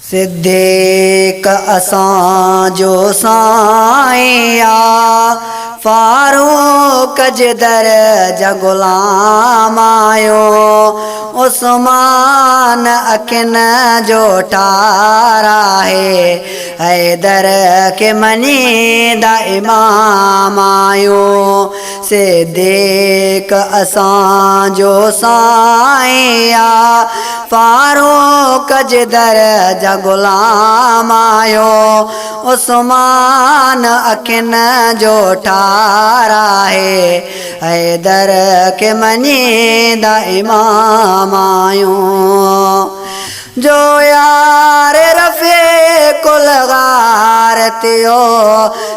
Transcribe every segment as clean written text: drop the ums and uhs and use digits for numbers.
सिद्दीक़ असांजो साईं आ, फारूक जे दर जा ग़ुलाम आयो। उस्मान अखियुनि जो ठार आहे, हैदर खे मञींदा इमाम आयो। सिद्दीक़ असांजो साईं आ, फारूक जे दर जा ग़ुलाम आयो। उस्मान अखियुनि जो ठार आहे, हैदर खे मञींदा इमाम आयो। जो यार रफ़े कुल गार थियो,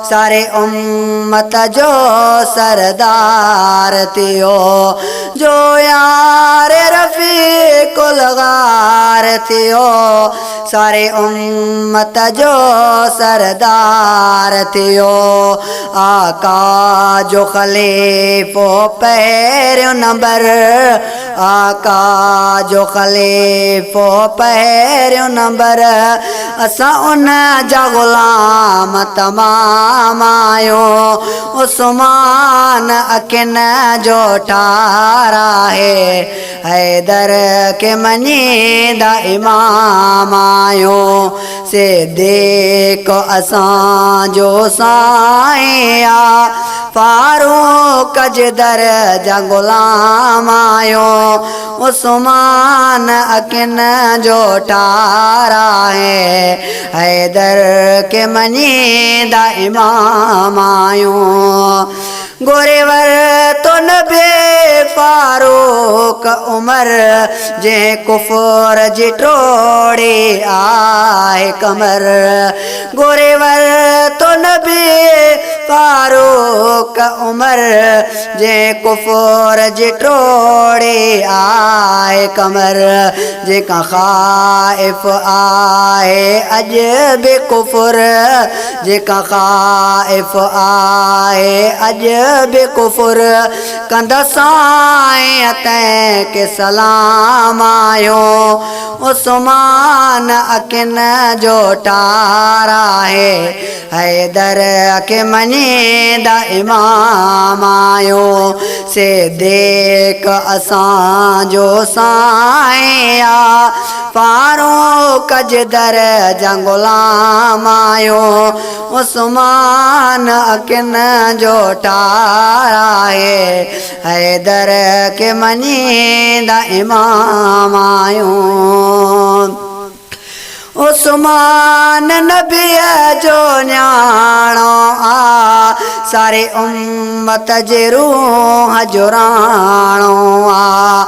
सारे उम्मत जो सरदार थियो। जो यार रफ़े कुल गार थियो, सारे उम्मत जो सरदार थियो। आका जो ख़लीफ़ो पहिरियों नंबर, आका जो ख़लीफ़ो पहिरियों नंबर, असां उन जा ग़ुलाम तमाम आयो। उस्मान अखियुनि जो ठार आहे, हैदर खे मञींदा इमाम आयो। सिद्दीक़ असांजो साईं आ, फारूक जे दर जा ग़ुलाम आयो। उस्मान अखियुनि जो ठार आहे, हैदर खे मञींदा इमाम आयो। गोरेवर तो नबी फारूक उमर, जंहिं कुफर जी टोड़ी आहे कमर। गोरेवर तो नबी फारूक उमर, जंहिं कुफर जी टोड़ी आहे कमर। जेका ख़ाइफ़ आहे अॼु बि कुफर, जेका ख़ाइफ़ आहे अॼु बि कुफर, कंदा साईं तंहिंखे सलाम आयो। उस्मान अखियुनि जो ठार आहे, हैदर खे मञींदा इमाम आयो। सिद्दीक़ असांजो साईं आ, फारूक जे दर जा ग़ुलाम आयो। उस्मान अखियुनि जो ठार आहे, हैदर खे मञींदा इमाम आयो। उस्मान नबीअ जो न्याणो आ, सारे उम्मत जे रूह जो राणो आ।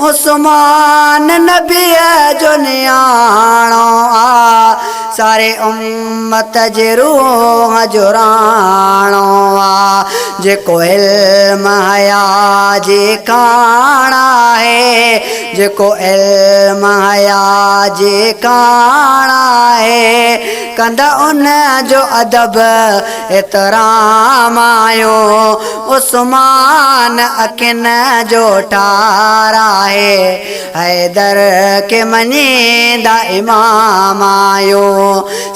उस्मान नबीअ जो न्याणो आ, सारे उम्मत जे रूह जो राणो आ। जेको इल्म हया जी काण आहे, जेको इल्म हया जी काण आहे, कंदा उन जो अदब एतराम आयो। उस्मान अखियुनि जो ठार आहे, हैदर खे मञींदा इमाम आयो।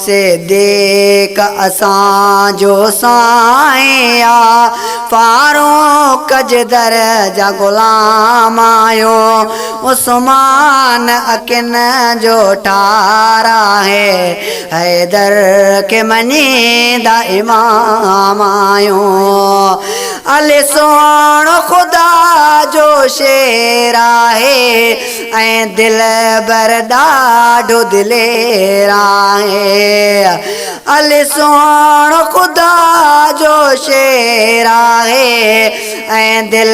सिद्दीक़ असांजो साईं आ, फारूक जे दर जा ग़ुलाम आयो। उस्मान अखियुनि जो ठार आहे, हैदर खे मञींदा इमाम आयो। अली सोणो ख़ुदा जो शेर आहे, ऐं दिल बर ॾाढो दिलेर आहे। अली सोणो ख़ुदा जो शेर आहे, ऐं दिल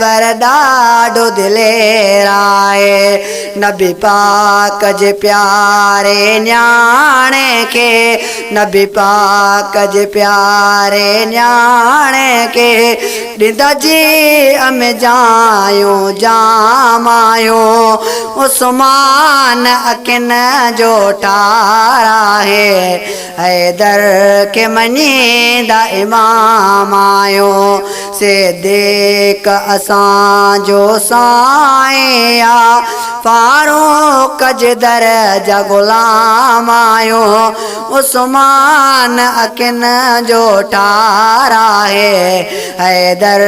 बर ॾाढो दिलेर आहे। नबी पाक जे प्यारे न्याणे खे, नबी पाक जे प्यारे न्याणे खे, ॾींदा जी में जायूं जाम आयो। उस्मान अखियुनि जो ठार आहे, हैदर खे मञींदा इमाम आयो। सिद्दीक़ असांजो साईं आ, फारूक जे दर जा ग़ुलाम आहियो उस्मान अखिन जो ठाराहे हैदर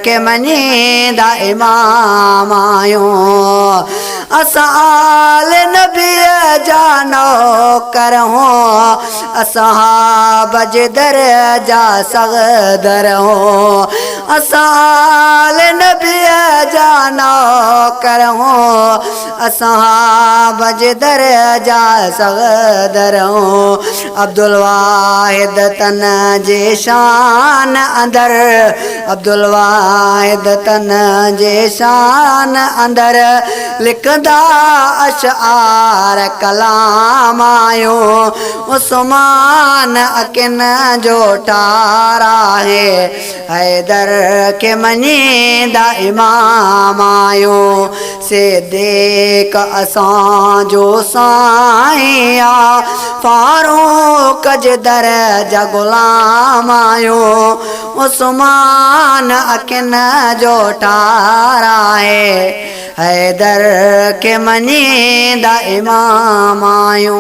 के मञीदा इमाम आहियो असां आल नबीअ जा नौकर हो असहाब जे दर जा सगदर हो असां आल नबीअ जा नौकर हो असहाब जे दर जा सगदर हो अब्दुल वाहिद तन जे शान अंदर अब्दुल वाहिद तन जे शान अंदर लिखदा अशआर कलाम आयो उस्मान अकिन जो ठाराहे हैदर के मञीदा इमाम आयो सिद्दीक़ असां जो साईं आ फारूक जे दर जा ग़ुलाम आयो उस्मान अकिन जो ठाराहे हैदर के मञीदा इमाम आयो।